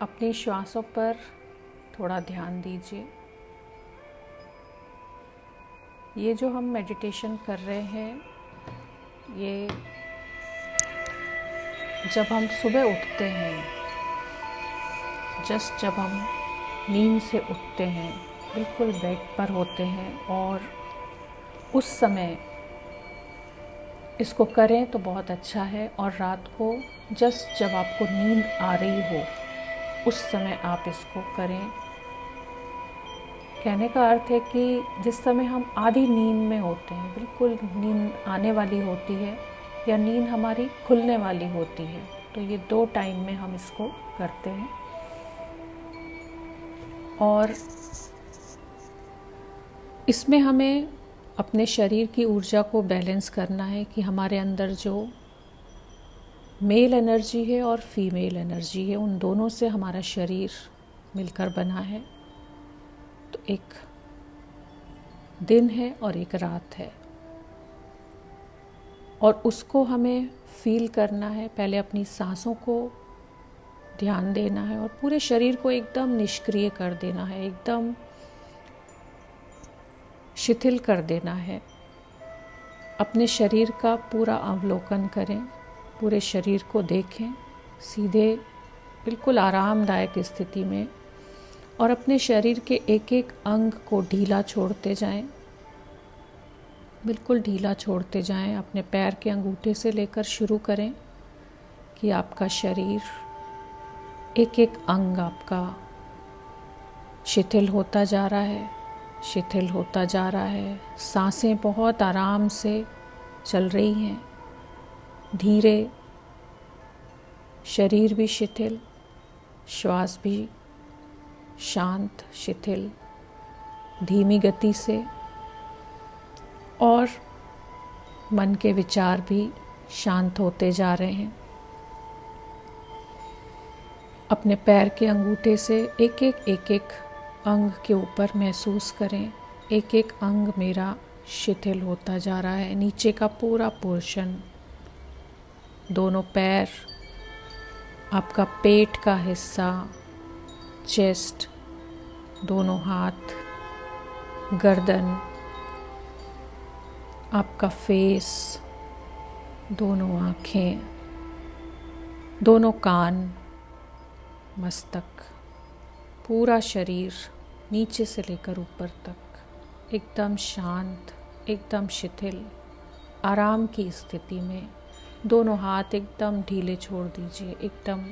अपनी श्वासों पर थोड़ा ध्यान दीजिए। ये जो हम मेडिटेशन कर रहे हैं, ये जब हम सुबह उठते हैं, जब हम नींद से उठते हैं, बिल्कुल बेड पर होते हैं और उस समय इसको करें तो बहुत अच्छा है। और रात को जब आपको नींद आ रही हो उस समय आप इसको करें। कहने का अर्थ है कि जिस समय हम आधी नींद में होते हैं, बिल्कुल नींद आने वाली होती है या नींद हमारी खुलने वाली होती है, तो ये 2 टाइम में हम इसको करते हैं। और इसमें हमें अपने शरीर की ऊर्जा को बैलेंस करना है कि हमारे अंदर जो मेल एनर्जी है और फीमेल एनर्जी है, उन दोनों से हमारा शरीर मिलकर बना है। तो एक दिन है और एक रात है और उसको हमें फील करना है। पहले अपनी सांसों को ध्यान देना है और पूरे शरीर को एकदम निष्क्रिय कर देना है, एकदम शिथिल कर देना है। अपने शरीर का पूरा अवलोकन करें, पूरे शरीर को देखें सीधे, बिल्कुल आरामदायक स्थिति में, और अपने शरीर के एक एक अंग को ढीला छोड़ते जाएं, बिल्कुल ढीला छोड़ते जाएं। अपने पैर के अंगूठे से लेकर शुरू करें कि आपका शरीर, एक एक अंग आपका शिथिल होता जा रहा है, शिथिल होता जा रहा है। सांसें बहुत आराम से चल रही हैं, धीरे। शरीर भी शिथिल, श्वास भी शांत, शिथिल, धीमी गति से, और मन के विचार भी शांत होते जा रहे हैं। अपने पैर के अंगूठे से एक एक अंग के ऊपर महसूस करें, एक एक अंग मेरा शिथिल होता जा रहा है। नीचे का पूरा पोर्शन, दोनों पैर, आपका पेट का हिस्सा, चेस्ट, दोनों हाथ, गर्दन, आपका फेस, दोनों आँखें, दोनों कान, मस्तक, पूरा शरीर नीचे से लेकर ऊपर तक एकदम शांत, एकदम शिथिल, आराम की स्थिति में। दोनों हाथ एकदम ढीले छोड़ दीजिए, एकदम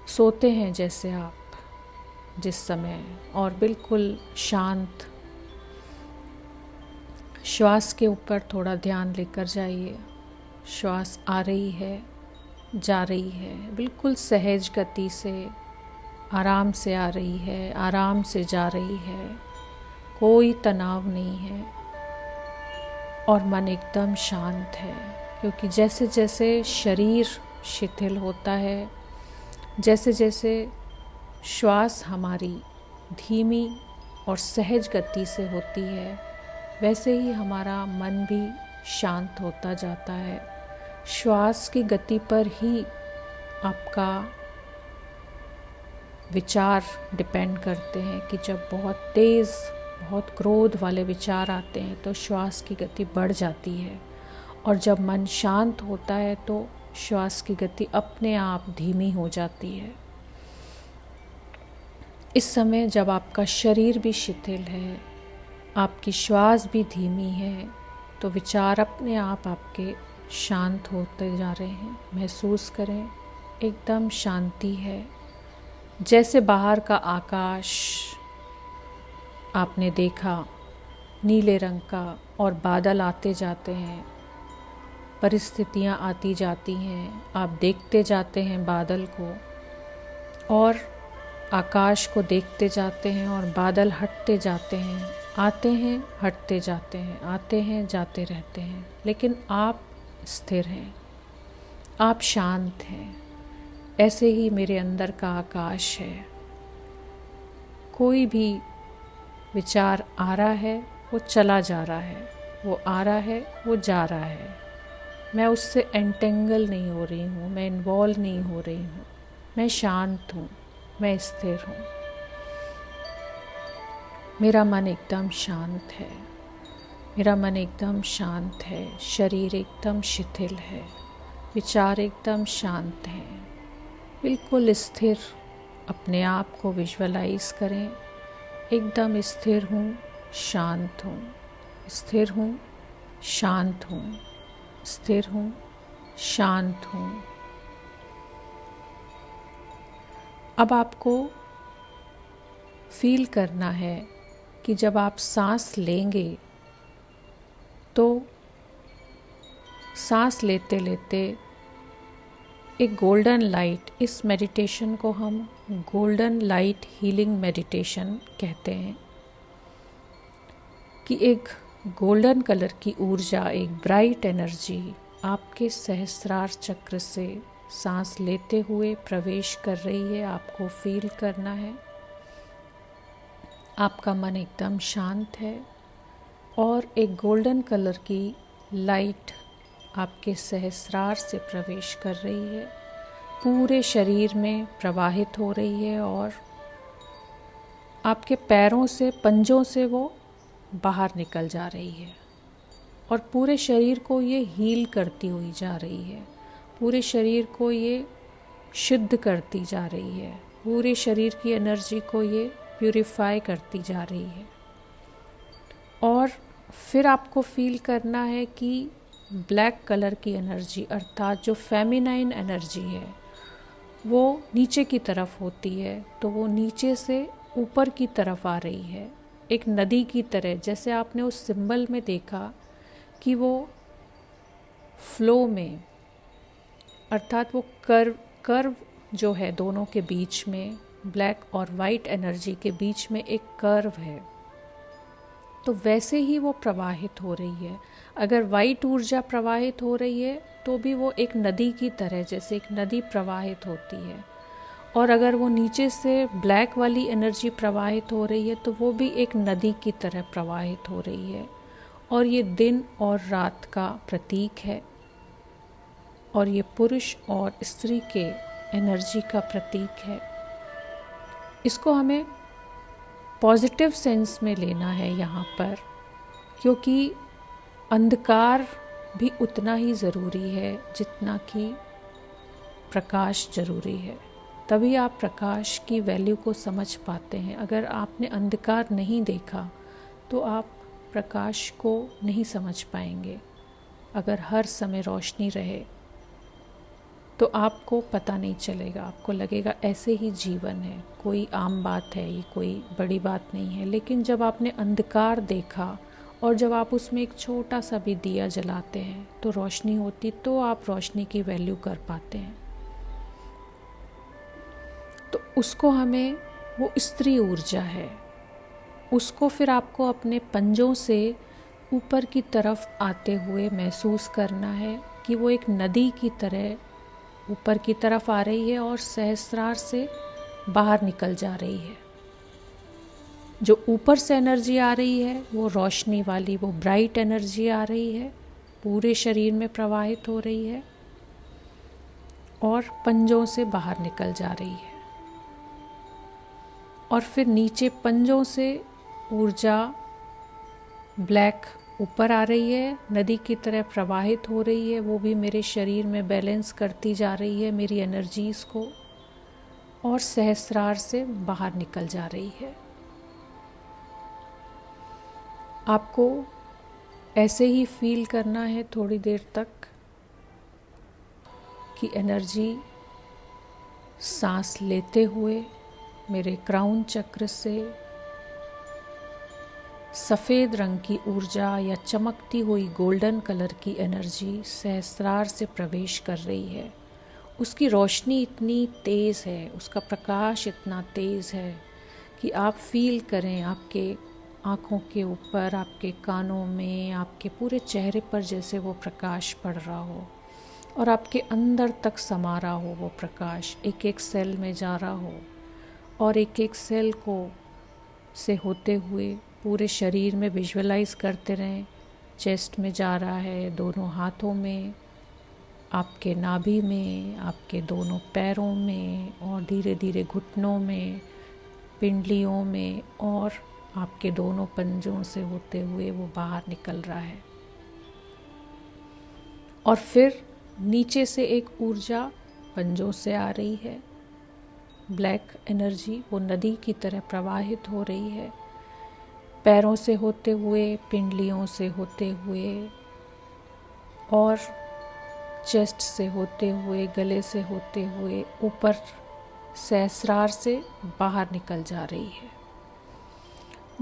सोते हैं जैसे आप जिस समय, और बिल्कुल शांत। श्वास के ऊपर थोड़ा ध्यान लेकर जाइए। श्वास आ रही है, जा रही है, बिल्कुल सहज गति से, आराम से आ रही है, आराम से जा रही है, कोई तनाव नहीं है और मन एकदम शांत है। क्योंकि जैसे जैसे शरीर शिथिल होता है, जैसे जैसे श्वास हमारी धीमी और सहज गति से होती है, वैसे ही हमारा मन भी शांत होता जाता है। श्वास की गति पर ही आपका विचार डिपेंड करते हैं कि जब बहुत तेज़, बहुत क्रोध वाले विचार आते हैं तो श्वास की गति बढ़ जाती है, और जब मन शांत होता है तो श्वास की गति अपने आप धीमी हो जाती है। इस समय जब आपका शरीर भी शिथिल है, आपकी श्वास भी धीमी है, तो विचार अपने आप आपके शांत होते जा रहे हैं। महसूस करें एकदम शांति है। जैसे बाहर का आकाश आपने देखा नीले रंग का, और बादल आते जाते हैं, परिस्थितियाँ आती जाती हैं, आप देखते जाते हैं बादल को और आकाश को देखते जाते हैं, और बादल हटते जाते हैं, आते हैं, हटते जाते हैं, आते हैं, जाते रहते हैं, लेकिन आप स्थिर हैं, आप शांत हैं। ऐसे ही मेरे अंदर का आकाश है। कोई भी विचार आ रहा है, वो चला जा रहा है, वो आ रहा है, वो जा रहा है। मैं उससे एंटेंगल नहीं हो रही हूँ, मैं इन्वॉल्व नहीं हो रही हूँ। मैं शांत हूँ, मैं स्थिर हूँ, मेरा मन एकदम शांत है, मेरा मन एकदम शांत है, शरीर एकदम शिथिल है, विचार एकदम शांत हैं, बिल्कुल स्थिर अपने आप को विजुअलाइज करें। एकदम स्थिर हूँ, शांत हूँ, स्थिर हूँ, शांत हूँ, स्थिर हूँ, शांत हूँ। अब आपको फील करना है कि जब आप सांस लेंगे तो सांस लेते लेते एक गोल्डन लाइट, इस मेडिटेशन को हम गोल्डन लाइट हीलिंग मेडिटेशन कहते हैं, कि एक गोल्डन कलर की ऊर्जा, एक ब्राइट एनर्जी आपके सहस्रार चक्र से सांस लेते हुए प्रवेश कर रही है। आपको फील करना है। आपका मन एकदम शांत है और एक गोल्डन कलर की लाइट आपके सहस्रार से प्रवेश कर रही है, पूरे शरीर में प्रवाहित हो रही है और आपके पैरों से, पंजों से वो बाहर निकल जा रही है और पूरे शरीर को ये हील करती हुई जा रही है, पूरे शरीर को ये शुद्ध करती जा रही है, पूरे शरीर की एनर्जी को ये प्यूरिफाई करती जा रही है। और फिर आपको फील करना है कि ब्लैक कलर की एनर्जी, अर्थात जो फेमिनाइन एनर्जी है, वो नीचे की तरफ होती है, तो वो नीचे से ऊपर की तरफ आ रही है, एक नदी की तरह। जैसे आपने उस सिंबल में देखा कि वो फ्लो में, अर्थात वो कर्व जो है दोनों के बीच में, ब्लैक और वाइट एनर्जी के बीच में एक कर्व है, तो वैसे ही वो प्रवाहित हो रही है। अगर वाइट ऊर्जा प्रवाहित हो रही है तो भी वो एक नदी की तरह, जैसे एक नदी प्रवाहित होती है, और अगर वो नीचे से ब्लैक वाली एनर्जी प्रवाहित हो रही है तो वो भी एक नदी की तरह प्रवाहित हो रही है। और ये दिन और रात का प्रतीक है और ये पुरुष और स्त्री के एनर्जी का प्रतीक है। इसको हमें पॉजिटिव सेंस में लेना है यहाँ पर, क्योंकि अंधकार भी उतना ही ज़रूरी है जितना कि प्रकाश ज़रूरी है। तभी आप प्रकाश की वैल्यू को समझ पाते हैं। अगर आपने अंधकार नहीं देखा तो आप प्रकाश को नहीं समझ पाएंगे। अगर हर समय रोशनी रहे तो आपको पता नहीं चलेगा, आपको लगेगा ऐसे ही जीवन है, कोई आम बात है, ये कोई बड़ी बात नहीं है। लेकिन जब आपने अंधकार देखा और जब आप उसमें एक छोटा सा भी दिया जलाते हैं तो रोशनी होती, तो आप रोशनी की वैल्यू कर पाते हैं। तो उसको हमें, वो स्त्री ऊर्जा है, उसको फिर आपको अपने पंजों से ऊपर की तरफ आते हुए महसूस करना है कि वो एक नदी की तरह ऊपर की तरफ आ रही है और सहस्रार से बाहर निकल जा रही है। जो ऊपर से एनर्जी आ रही है वो रोशनी वाली, वो ब्राइट एनर्जी आ रही है, पूरे शरीर में प्रवाहित हो रही है और पंजों से बाहर निकल जा रही है। और फिर नीचे पंजों से ऊर्जा ब्लैक ऊपर आ रही है, नदी की तरह प्रवाहित हो रही है, वो भी मेरे शरीर में बैलेंस करती जा रही है मेरी एनर्जीज़ को, और सहस्रार से बाहर निकल जा रही है। आपको ऐसे ही फील करना है थोड़ी देर तक कि एनर्जी सांस लेते हुए मेरे क्राउन चक्र से सफ़ेद रंग की ऊर्जा या चमकती हुई गोल्डन कलर की एनर्जी सहस्रार से प्रवेश कर रही है। उसकी रोशनी इतनी तेज़ है, उसका प्रकाश इतना तेज़ है कि आप फील करें आपके आँखों के ऊपर, आपके कानों में, आपके पूरे चेहरे पर जैसे वो प्रकाश पड़ रहा हो और आपके अंदर तक समा रहा हो। वो प्रकाश एक एक सेल में जा रहा हो और एक एक सेल को से होते हुए पूरे शरीर में विजुअलाइज करते रहें। चेस्ट में जा रहा है, दोनों हाथों में, आपके नाभि में, आपके दोनों पैरों में और धीरे धीरे घुटनों में, पिंडलियों में और आपके दोनों पंजों से होते हुए वो बाहर निकल रहा है। और फिर नीचे से एक ऊर्जा पंजों से आ रही है, ब्लैक एनर्जी, वो नदी की तरह प्रवाहित हो रही है, पैरों से होते हुए, पिंडलियों से होते हुए और चेस्ट से होते हुए, गले से होते हुए ऊपर सहस्रार से बाहर निकल जा रही है।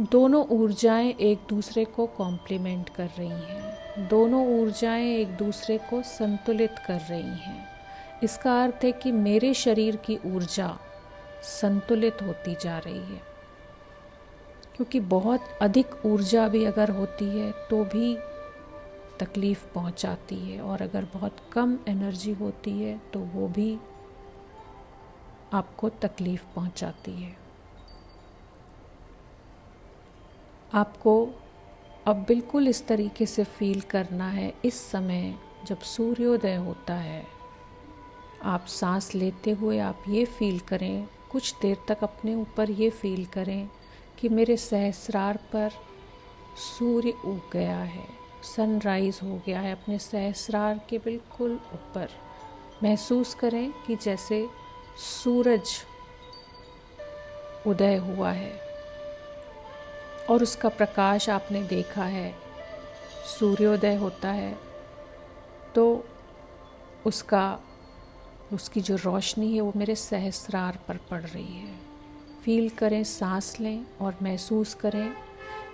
दोनों ऊर्जाएं एक दूसरे को कॉम्प्लीमेंट कर रही हैं, दोनों ऊर्जाएं एक दूसरे को संतुलित कर रही हैं। इसका अर्थ है कि मेरे शरीर की ऊर्जा संतुलित होती जा रही है, क्योंकि बहुत अधिक ऊर्जा भी अगर होती है तो भी तकलीफ़ पहुंचाती है, और अगर बहुत कम एनर्जी होती है तो वो भी आपको तकलीफ़ पहुंचाती है। आपको अब बिल्कुल इस तरीके से फील करना है, इस समय जब सूर्योदय होता है, आप सांस लेते हुए आप ये फील करें, कुछ देर तक अपने ऊपर ये फील करें कि मेरे सहस्रार पर सूर्य उग गया है, सनराइज़ हो गया है अपने सहस्रार के बिल्कुल ऊपर। महसूस करें कि जैसे सूरज उदय हुआ है और उसका प्रकाश आपने देखा है। सूर्योदय होता है तो उसकी जो रोशनी है वो मेरे सहस्रार पर पड़ रही है। फील करें, सांस लें और महसूस करें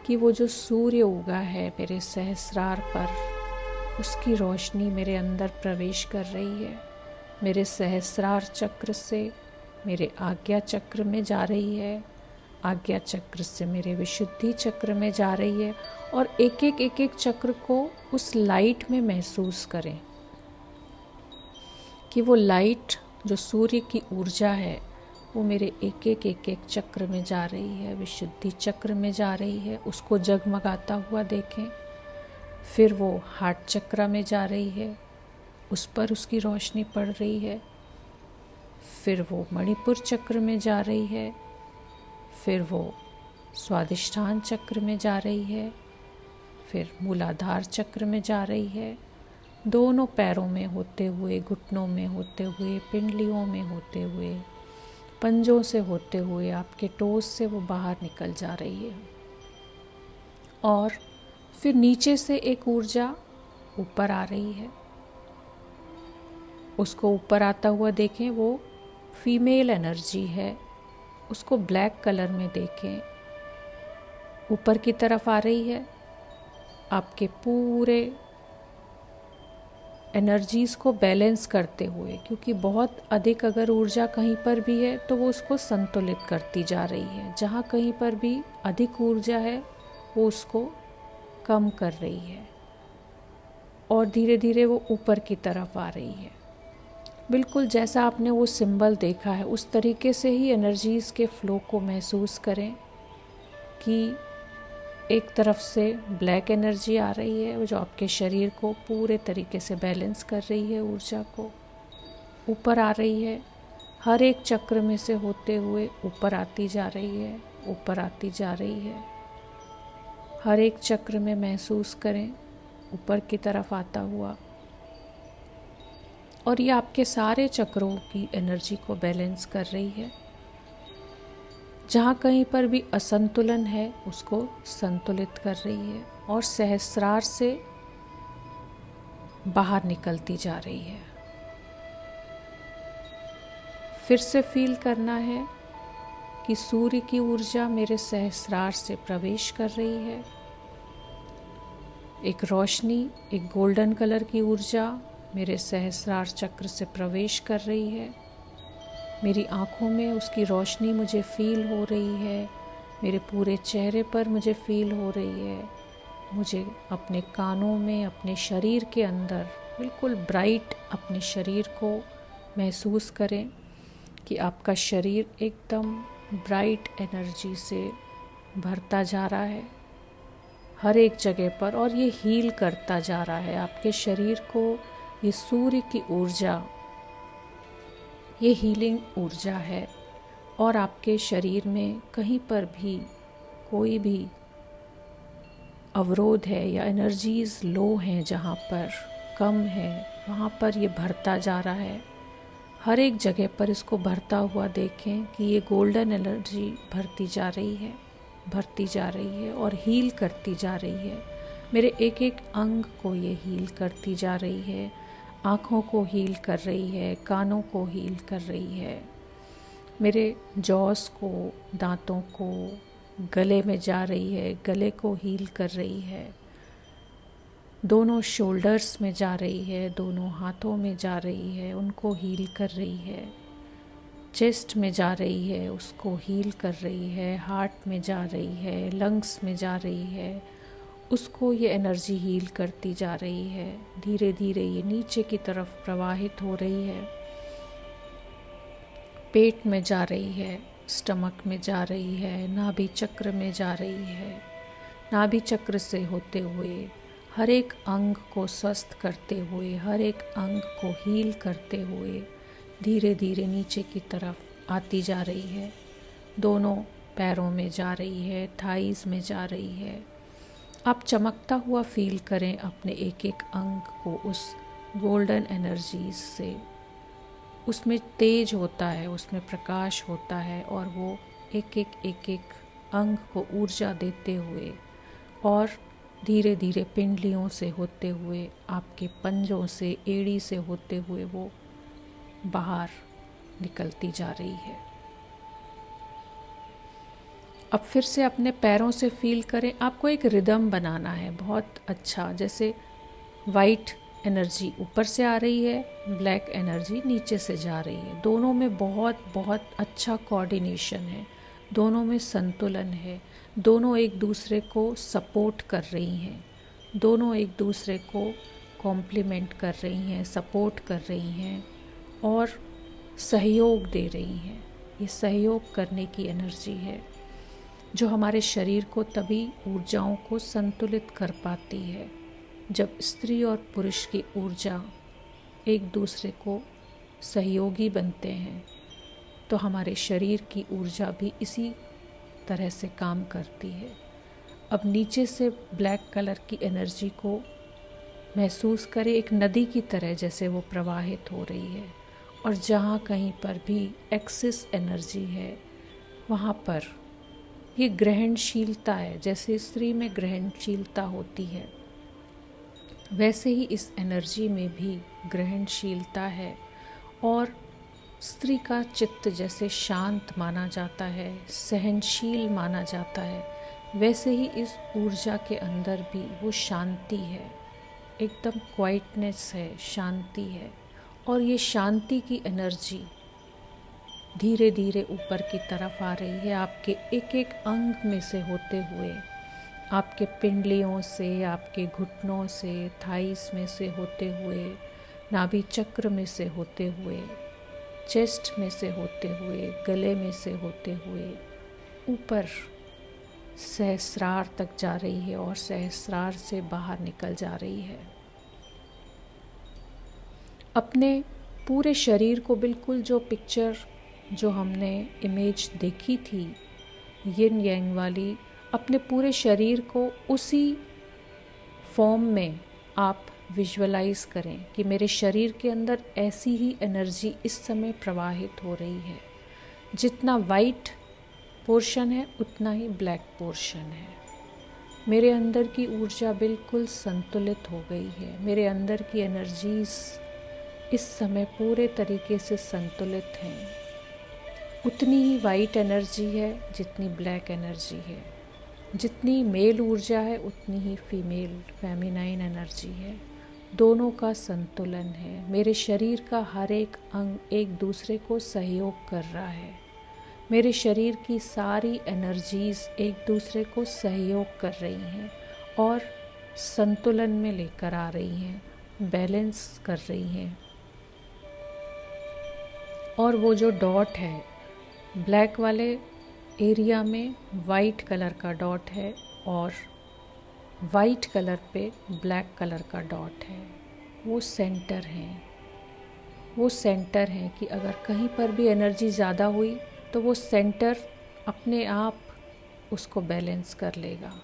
कि वो जो सूर्य उगा है मेरे सहस्रार पर, उसकी रोशनी मेरे अंदर प्रवेश कर रही है, मेरे सहस्रार चक्र से मेरे आज्ञा चक्र में जा रही है, आज्ञा चक्र से मेरे विशुद्धि चक्र में जा रही है। और एक एक चक्र को उस लाइट में महसूस करें कि वो लाइट जो सूर्य की ऊर्जा है वो मेरे एक एक चक्र में जा रही है, विशुद्धि चक्र में जा रही है। उसको जगमगाता हुआ देखें। फिर वो हार्ट चक्र में जा रही है, उस पर उसकी रोशनी पड़ रही है। फिर वो मणिपुर चक्र में जा रही है, फिर वो स्वादिष्ठान चक्र में जा रही है, फिर मूलाधार चक्र में जा रही है। दोनों पैरों में होते हुए, घुटनों में होते हुए, पिंडलियों में होते हुए, पंजों से होते हुए, आपके टोस से वो बाहर निकल जा रही है। और फिर नीचे से एक ऊर्जा ऊपर आ रही है, उसको ऊपर आता हुआ देखें। वो फीमेल एनर्जी है, उसको ब्लैक कलर में देखें, ऊपर की तरफ आ रही है, आपके पूरे एनर्जीज़ को बैलेंस करते हुए। क्योंकि बहुत अधिक अगर ऊर्जा कहीं पर भी है तो वो उसको संतुलित करती जा रही है, जहाँ कहीं पर भी अधिक ऊर्जा है वो उसको कम कर रही है, और धीरे धीरे वो ऊपर की तरफ आ रही है। बिल्कुल जैसा आपने वो सिंबल देखा है उस तरीके से ही एनर्जीज़ के फ्लो को महसूस करें कि एक तरफ से ब्लैक एनर्जी आ रही है जो आपके शरीर को पूरे तरीके से बैलेंस कर रही है, ऊर्जा को ऊपर आ रही है, हर एक चक्र में से होते हुए ऊपर आती जा रही है, ऊपर आती जा रही है। हर एक चक्र में महसूस करें ऊपर की तरफ आता हुआ, और ये आपके सारे चक्रों की एनर्जी को बैलेंस कर रही है। जहाँ कहीं पर भी असंतुलन है उसको संतुलित कर रही है और सहस्रार से बाहर निकलती जा रही है। फिर से फील करना है कि सूर्य की ऊर्जा मेरे सहस्रार से प्रवेश कर रही है। एक रोशनी, एक गोल्डन कलर की ऊर्जा मेरे सहस्रार चक्र से प्रवेश कर रही है। मेरी आँखों में उसकी रोशनी मुझे फील हो रही है, मेरे पूरे चेहरे पर मुझे फील हो रही है। मुझे अपने कानों में, अपने शरीर के अंदर बिल्कुल ब्राइट अपने शरीर को महसूस करें कि आपका शरीर एकदम ब्राइट एनर्जी से भरता जा रहा है हर एक जगह पर, और ये हील करता जा रहा है। आपके शरीर को ये सूर्य की ऊर्जा, ये हीलिंग ऊर्जा है। और आपके शरीर में कहीं पर भी कोई भी अवरोध है या एनर्जीज लो हैं, जहाँ पर कम है, वहाँ पर ये भरता जा रहा है। हर एक जगह पर इसको भरता हुआ देखें कि ये गोल्डन एनर्जी भरती जा रही है, भरती जा रही है और हील करती जा रही है। मेरे एक एक अंग को ये हील करती जा रही है। आँखों को हील कर रही है, कानों को हील कर रही है, मेरे जॉस को, दांतों को, गले में जा रही है, गले को हील कर रही है, दोनों शोल्डर्स में जा रही है, दोनों हाथों में जा रही है, उनको हील कर रही है, चेस्ट में जा रही है, उसको हील कर रही है, हार्ट में जा रही है, लंग्स में जा रही है, उसको ये एनर्जी हील करती जा रही है। धीरे धीरे ये नीचे की तरफ प्रवाहित हो रही है, पेट में जा रही है, स्टमक में जा रही है, नाभि चक्र में जा रही है। नाभि चक्र से होते हुए हर एक अंग को स्वस्थ करते हुए, हर एक अंग को हील करते हुए धीरे धीरे नीचे की तरफ आती जा रही है। दोनों पैरों में जा रही है, थाइस में जा रही है। आप चमकता हुआ फील करें अपने एक एक अंग को उस गोल्डन एनर्जीज से। उसमें तेज होता है, उसमें प्रकाश होता है और वो एक एक अंग को ऊर्जा देते हुए और धीरे धीरे पिंडलियों से होते हुए, आपके पंजों से, एड़ी से होते हुए वो बाहर निकलती जा रही है। अब फिर से अपने पैरों से फील करें। आपको एक रिदम बनाना है बहुत अच्छा, जैसे वाइट एनर्जी ऊपर से आ रही है, ब्लैक एनर्जी नीचे से जा रही है। दोनों में बहुत बहुत अच्छा कोऑर्डिनेशन है, दोनों में संतुलन है, दोनों एक दूसरे को सपोर्ट कर रही हैं, दोनों एक दूसरे को कॉम्प्लीमेंट कर रही हैं, सपोर्ट कर रही हैं और सहयोग दे रही हैं। ये सहयोग करने की एनर्जी है जो हमारे शरीर को तभी ऊर्जाओं को संतुलित कर पाती है जब स्त्री और पुरुष की ऊर्जा एक दूसरे को सहयोगी बनते हैं। तो हमारे शरीर की ऊर्जा भी इसी तरह से काम करती है। अब नीचे से ब्लैक कलर की एनर्जी को महसूस करें, एक नदी की तरह जैसे वो प्रवाहित हो रही है और जहाँ कहीं पर भी एक्सेस एनर्जी है वहाँ पर ये ग्रहणशीलता है। जैसे स्त्री में ग्रहणशीलता होती है वैसे ही इस एनर्जी में भी ग्रहणशीलता है और स्त्री का चित्त जैसे शांत माना जाता है, सहनशील माना जाता है, वैसे ही इस ऊर्जा के अंदर भी वो शांति है, एकदम क्वाइटनेस है, शांति है। और ये शांति की एनर्जी धीरे धीरे ऊपर की तरफ आ रही है, आपके एक एक अंग में से होते हुए, आपके पिंडलियों से, आपके घुटनों से, थाइस में से होते हुए, नाभि चक्र में से होते हुए, चेस्ट में से होते हुए, गले में से होते हुए ऊपर सहस्रार तक जा रही है और सहस्रार से बाहर निकल जा रही है। अपने पूरे शरीर को बिल्कुल जो पिक्चर, जो हमने इमेज देखी थी यिन यांग वाली, अपने पूरे शरीर को उसी फॉर्म में आप विजुअलाइज करें कि मेरे शरीर के अंदर ऐसी ही एनर्जी इस समय प्रवाहित हो रही है। जितना वाइट पोर्शन है उतना ही ब्लैक पोर्शन है। मेरे अंदर की ऊर्जा बिल्कुल संतुलित हो गई है। मेरे अंदर की एनर्जीज इस समय पूरे तरीके से संतुलित हैं। उतनी ही वाइट एनर्जी है जितनी ब्लैक एनर्जी है। जितनी मेल ऊर्जा है उतनी ही फीमेल फेमिनाइन एनर्जी है। दोनों का संतुलन है। मेरे शरीर का हर एक अंग एक दूसरे को सहयोग कर रहा है। मेरे शरीर की सारी एनर्जीज एक दूसरे को सहयोग कर रही हैं और संतुलन में लेकर आ रही हैं, बैलेंस कर रही हैं। और वो जो डॉट है ब्लैक वाले एरिया में वाइट कलर का डॉट है और वाइट कलर पे ब्लैक कलर का डॉट है। वो सेंटर हैं। वो सेंटर हैं कि अगर कहीं पर भी एनर्जी ज़्यादा हुई तो वो सेंटर अपने आप उसको बैलेंस कर लेगा।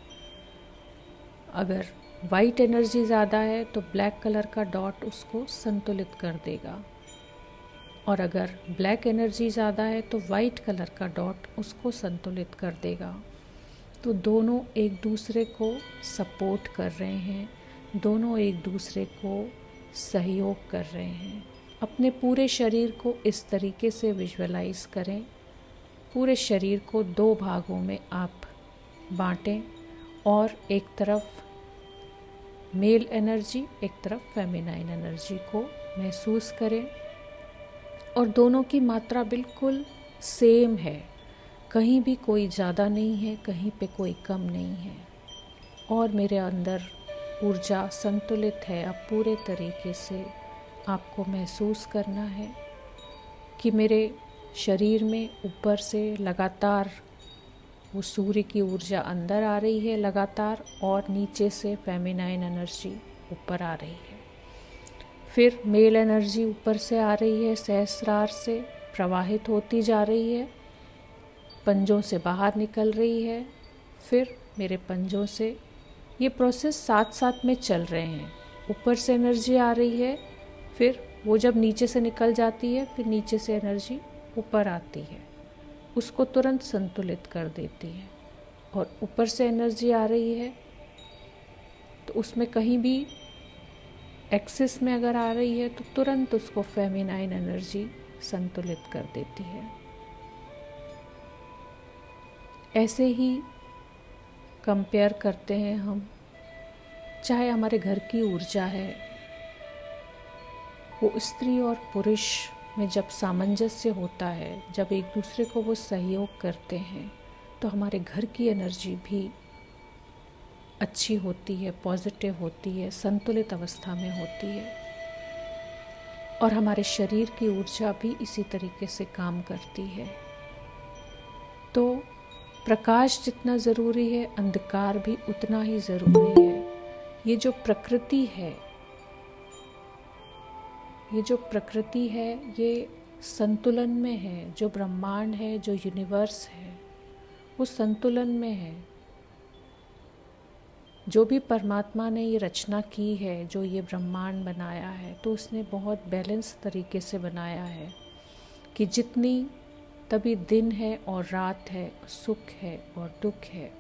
अगर वाइट एनर्जी ज़्यादा है तो ब्लैक कलर का डॉट उसको संतुलित कर देगा, और अगर ब्लैक एनर्जी ज़्यादा है तो वाइट कलर का डॉट उसको संतुलित कर देगा। तो दोनों एक दूसरे को सपोर्ट कर रहे हैं, दोनों एक दूसरे को सहयोग कर रहे हैं। अपने पूरे शरीर को इस तरीके से विजुअलाइज करें। पूरे शरीर को 2 भागों में आप बांटें और एक तरफ मेल एनर्जी, एक तरफ फेमिनाइन एनर्जी को महसूस करें, और दोनों की मात्रा बिल्कुल सेम है। कहीं भी कोई ज़्यादा नहीं है, कहीं पे कोई कम नहीं है, और मेरे अंदर ऊर्जा संतुलित है। अब पूरे तरीके से आपको महसूस करना है कि मेरे शरीर में ऊपर से लगातार वो सूर्य की ऊर्जा अंदर आ रही है लगातार, और नीचे से फेमिनाइन एनर्जी ऊपर आ रही है। फिर मेल एनर्जी ऊपर से आ रही है, सहस्रार से प्रवाहित होती जा रही है, पंजों से बाहर निकल रही है। फिर मेरे पंजों से ये प्रोसेस साथ साथ में चल रहे हैं। ऊपर से एनर्जी आ रही है, फिर वो जब नीचे से निकल जाती है, फिर नीचे से एनर्जी ऊपर आती है, उसको तुरंत संतुलित कर देती है। और ऊपर से एनर्जी आ रही है तो उसमें कहीं भी एक्सेस में अगर आ रही है तो तुरंत उसको फेमिनाइन एनर्जी संतुलित कर देती है। ऐसे ही कंपेयर करते हैं हम, चाहे हमारे घर की ऊर्जा है, वो स्त्री और पुरुष में जब सामंजस्य होता है, जब एक दूसरे को वो सहयोग करते हैं, तो हमारे घर की एनर्जी भी अच्छी होती है, पॉजिटिव होती है, संतुलित अवस्था में होती है, और हमारे शरीर की ऊर्जा भी इसी तरीके से काम करती है। तो प्रकाश जितना ज़रूरी है, अंधकार भी उतना ही ज़रूरी है। ये जो प्रकृति है, ये संतुलन में है। जो ब्रह्मांड है, जो यूनिवर्स है, वो संतुलन में है। जो भी परमात्मा ने ये रचना की है, जो ये ब्रह्मांड बनाया है, तो उसने बहुत बैलेंस तरीके से बनाया है कि जितनी तभी दिन है और रात है, सुख है और दुख है,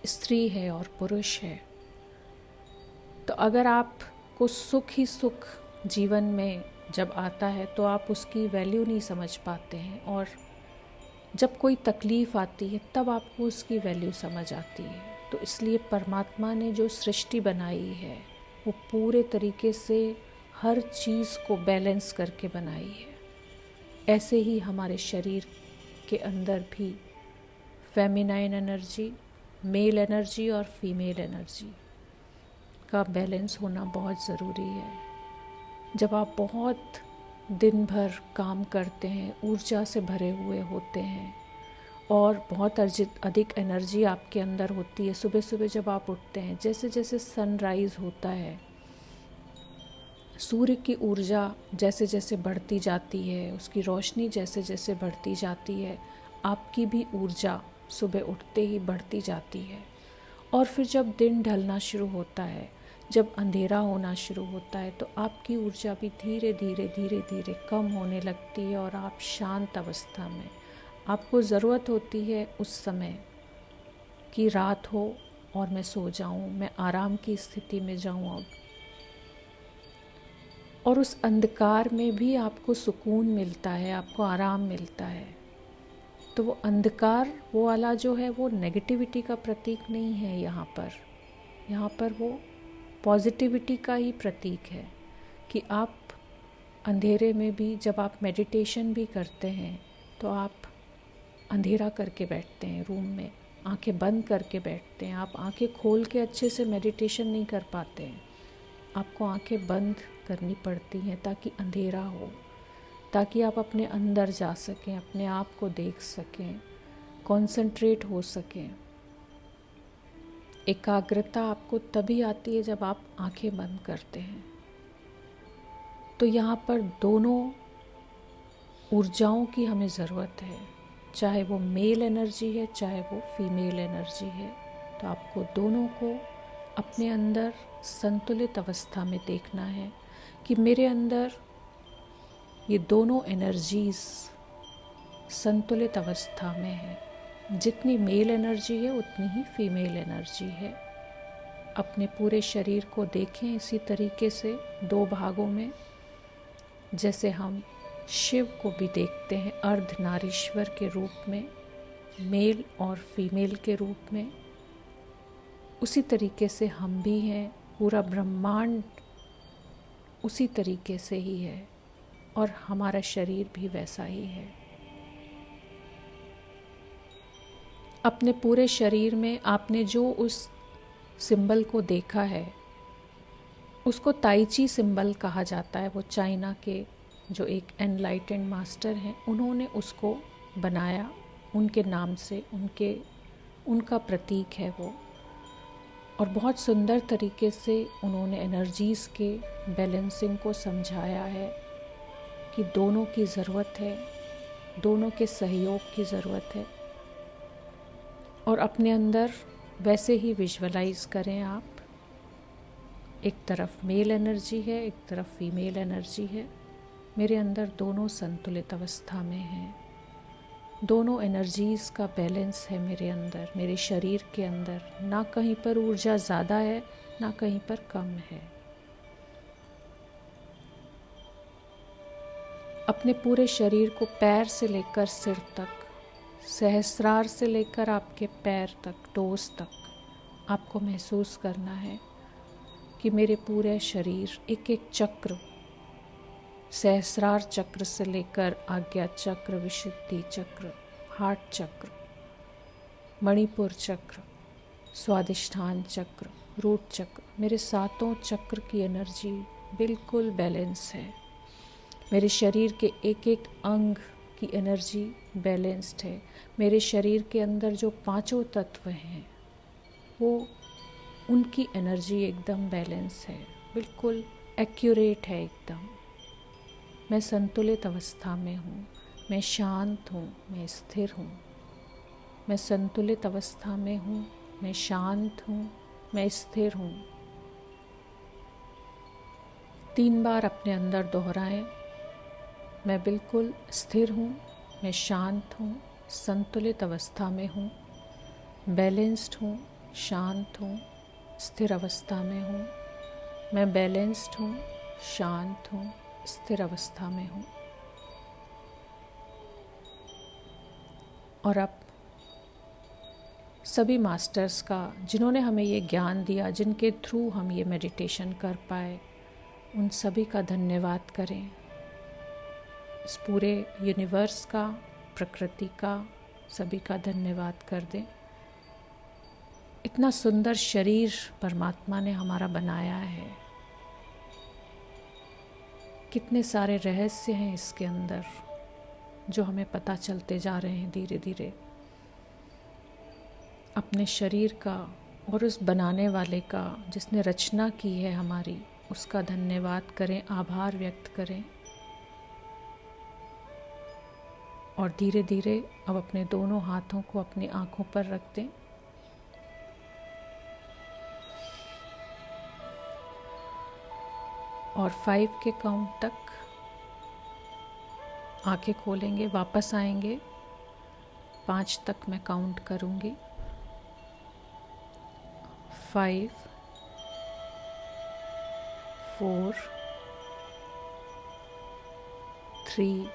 स्त्री है और पुरुष है। तो अगर आपको सुख ही सुख जीवन में जब आता है तो आप उसकी वैल्यू नहीं समझ पाते हैं, और जब कोई तकलीफ़ आती है तब आपको उसकी वैल्यू समझ आती है। तो इसलिए परमात्मा ने जो सृष्टि बनाई है वो पूरे तरीके से हर चीज़ को बैलेंस करके बनाई है। ऐसे ही हमारे शरीर के अंदर भी फेमिनाइन एनर्जी, मेल एनर्जी और फीमेल एनर्जी का बैलेंस होना बहुत ज़रूरी है। जब आप बहुत दिन भर काम करते हैं, ऊर्जा से भरे हुए होते हैं और बहुत अधिक एनर्जी आपके अंदर होती है, सुबह सुबह जब आप उठते हैं, जैसे जैसे सनराइज़ होता है, सूर्य की ऊर्जा जैसे जैसे बढ़ती जाती है, उसकी रोशनी जैसे जैसे बढ़ती जाती है, आपकी भी ऊर्जा सुबह उठते ही बढ़ती जाती है। और फिर जब दिन ढलना शुरू होता है, जब अंधेरा होना शुरू होता है, तो आपकी ऊर्जा भी धीरे धीरे धीरे धीरे कम होने लगती है, और आप शांत अवस्था में, आपको ज़रूरत होती है उस समय कि रात हो और मैं सो जाऊं, मैं आराम की स्थिति में जाऊं। और उस अंधकार में भी आपको सुकून मिलता है, आपको आराम मिलता है। तो वो अंधकार वो वाला जो है वो नेगेटिविटी का प्रतीक नहीं है। यहाँ पर वो पॉजिटिविटी का ही प्रतीक है कि आप अंधेरे में भी, जब आप मेडिटेशन भी करते हैं तो आप अंधेरा करके बैठते हैं, रूम में आंखें बंद करके बैठते हैं। आप आंखें खोल के अच्छे से मेडिटेशन नहीं कर पाते हैं, आपको आंखें बंद करनी पड़ती हैं ताकि अंधेरा हो, ताकि आप अपने अंदर जा सकें, अपने आप को देख सकें, कंसंट्रेट हो सकें। एकाग्रता आपको तभी आती है जब आप आंखें बंद करते हैं। तो यहाँ पर दोनों ऊर्जाओं की हमें ज़रूरत है, चाहे वो मेल एनर्जी है चाहे वो फीमेल एनर्जी है। तो आपको दोनों को अपने अंदर संतुलित अवस्था में देखना है कि मेरे अंदर ये दोनों एनर्जीज संतुलित अवस्था में है। जितनी मेल एनर्जी है उतनी ही फीमेल एनर्जी है। अपने पूरे शरीर को देखें इसी तरीके से दो भागों में, जैसे हम शिव को भी देखते हैं अर्धनारीश्वर के रूप में, मेल और फीमेल के रूप में, उसी तरीके से हम भी हैं। पूरा ब्रह्मांड उसी तरीके से ही है और हमारा शरीर भी वैसा ही है। अपने पूरे शरीर में आपने जो उस सिंबल को देखा है उसको ताइची सिंबल कहा जाता है। वो चाइना के जो एक एनलाइटेंड मास्टर हैं उन्होंने उसको बनाया, उनके नाम से उनका प्रतीक है वो। और बहुत सुंदर तरीके से उन्होंने एनर्जीज़ के बैलेंसिंग को समझाया है कि दोनों की ज़रूरत है, दोनों के सहयोग की ज़रूरत है। और अपने अंदर वैसे ही विजुअलाइज करें आप, एक तरफ मेल एनर्जी है एक तरफ फीमेल एनर्जी है। मेरे अंदर दोनों संतुलित अवस्था में हैं, दोनों एनर्जीज़ का बैलेंस है मेरे अंदर, मेरे शरीर के अंदर। ना कहीं पर ऊर्जा ज़्यादा है ना कहीं पर कम है। अपने पूरे शरीर को पैर से लेकर सिर तक, सहस्रार से लेकर आपके पैर तक, टोस तक आपको महसूस करना है कि मेरे पूरे शरीर एक एक चक्र, सहस्रार चक्र से लेकर आज्ञा चक्र, विशुद्धि चक्र, हार्ट चक्र, मणिपुर चक्र, स्वादिष्ठान चक्र, रूट चक्र, मेरे सातों चक्र की एनर्जी बिल्कुल बैलेंस है। मेरे शरीर के एक एक अंग की एनर्जी बैलेंस्ड है। मेरे शरीर के अंदर जो पांचों तत्व हैं वो उनकी एनर्जी एकदम बैलेंस है, बिल्कुल एक्यूरेट है एकदम। मैं संतुलित अवस्था में हूँ, मैं शांत हूँ, मैं स्थिर हूँ। मैं संतुलित अवस्था में हूँ, मैं शांत हूँ, मैं स्थिर हूँ। 3 बार अपने अंदर दोहराएं। मैं बिल्कुल स्थिर हूँ, मैं शांत हूँ, संतुलित अवस्था में हूँ, बैलेंस्ड हूँ, शांत हूँ, स्थिर अवस्था में हूँ। मैं बैलेंस्ड हूँ, शांत हूँ, स्थिर अवस्था में हूँ। और अब सभी मास्टर्स का, जिन्होंने हमें ये ज्ञान दिया, जिनके थ्रू हम ये मेडिटेशन कर पाए, उन सभी का धन्यवाद करें। इस पूरे यूनिवर्स का, प्रकृति का, सभी का धन्यवाद कर दें। इतना सुंदर शरीर परमात्मा ने हमारा बनाया है, कितने सारे रहस्य हैं इसके अंदर जो हमें पता चलते जा रहे हैं धीरे धीरे। अपने शरीर का और उस बनाने वाले का, जिसने रचना की है हमारी, उसका धन्यवाद करें, आभार व्यक्त करें। और धीरे धीरे अब अपने दोनों हाथों को अपनी आंखों पर रख दें। और 5 के काउंट तक आंखें खोलेंगे, वापस आएंगे। 5 तक मैं काउंट करूंगी। 5, 4, 3,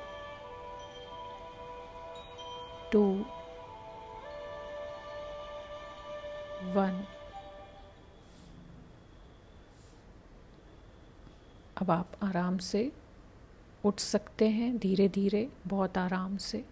2, 1। अब आप आराम से उठ सकते हैं, धीरे धीरे, बहुत आराम से।